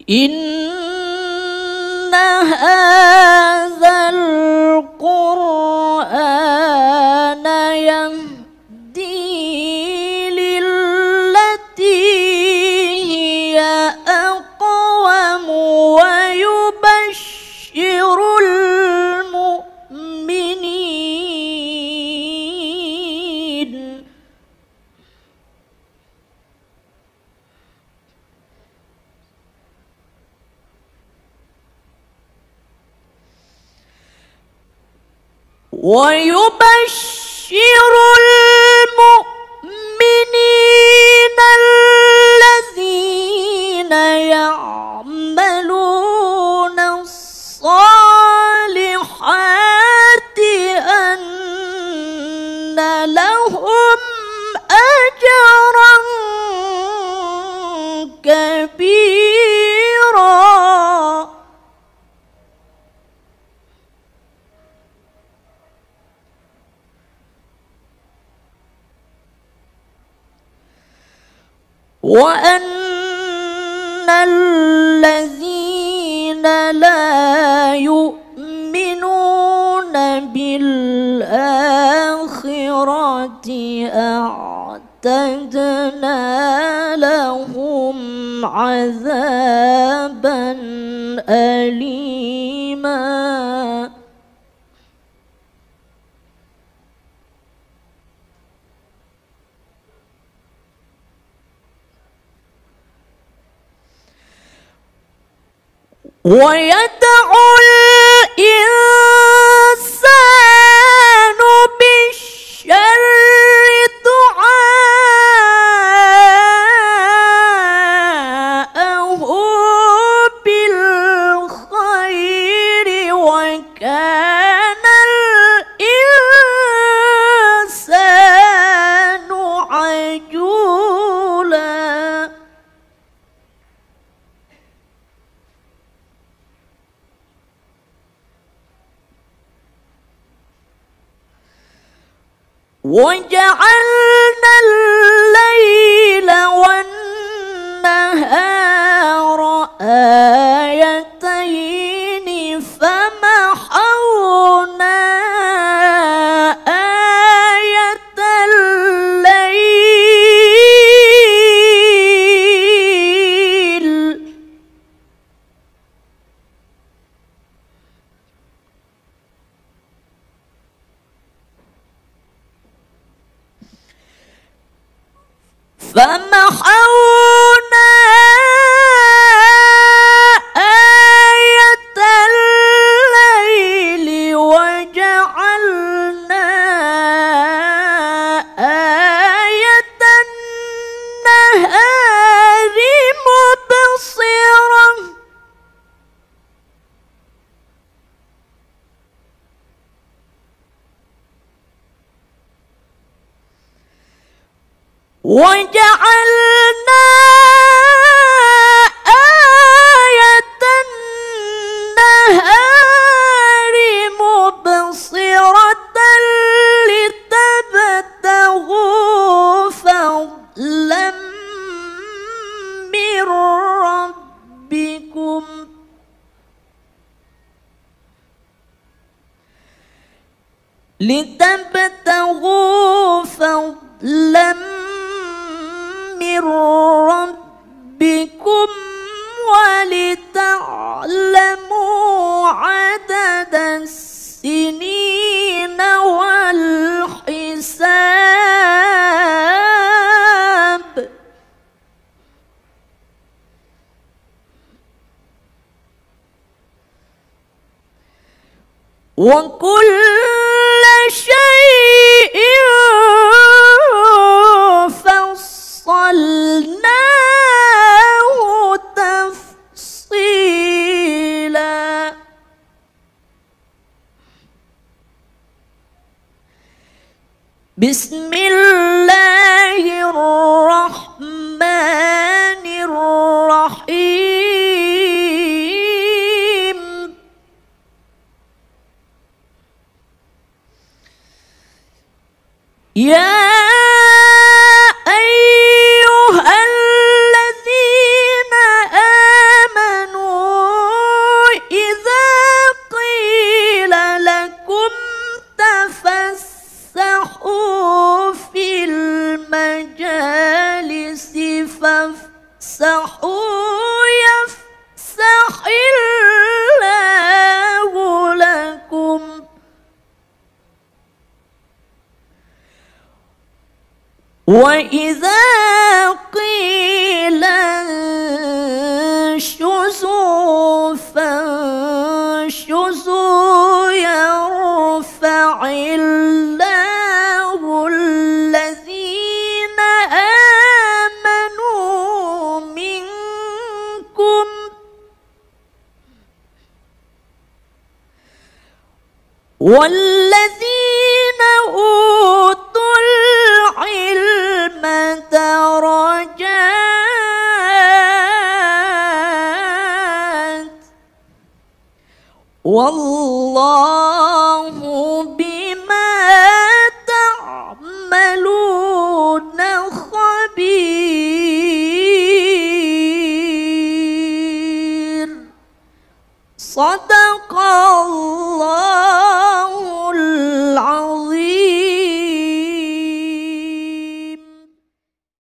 إن هذا القرآن يهدي للتي هي أقوم ويبشر المؤمنين الذين يعملون الصالحات أن لهم أجرا كبيرا. وأن الذين لا يؤمنون بالآخرة أعتدنا لهم عذابا أليما. ويدعو الإنسان بالشر دعاءه بالخير وكان الإنسان عجولا. وجعلنا الليل والنهار آيتين فمحونا آية الليل وجعلنا آية النهار مبصرة وجعلنا آية النهار مبصرة لتبتغوا فضلا من ربكم من ربكم ولتعلموا عدد السنين والحساب وكل شيء فصلناه تفصيلا. بسم الله الرحمن الرحيم. يا أيها الذين آمنوا وإذا قيل انشزوا فانشزوا يرفع الله الذين آمنوا منكم والذين أوتوا العلم درجات والله بما تعملون خبير. صدق الله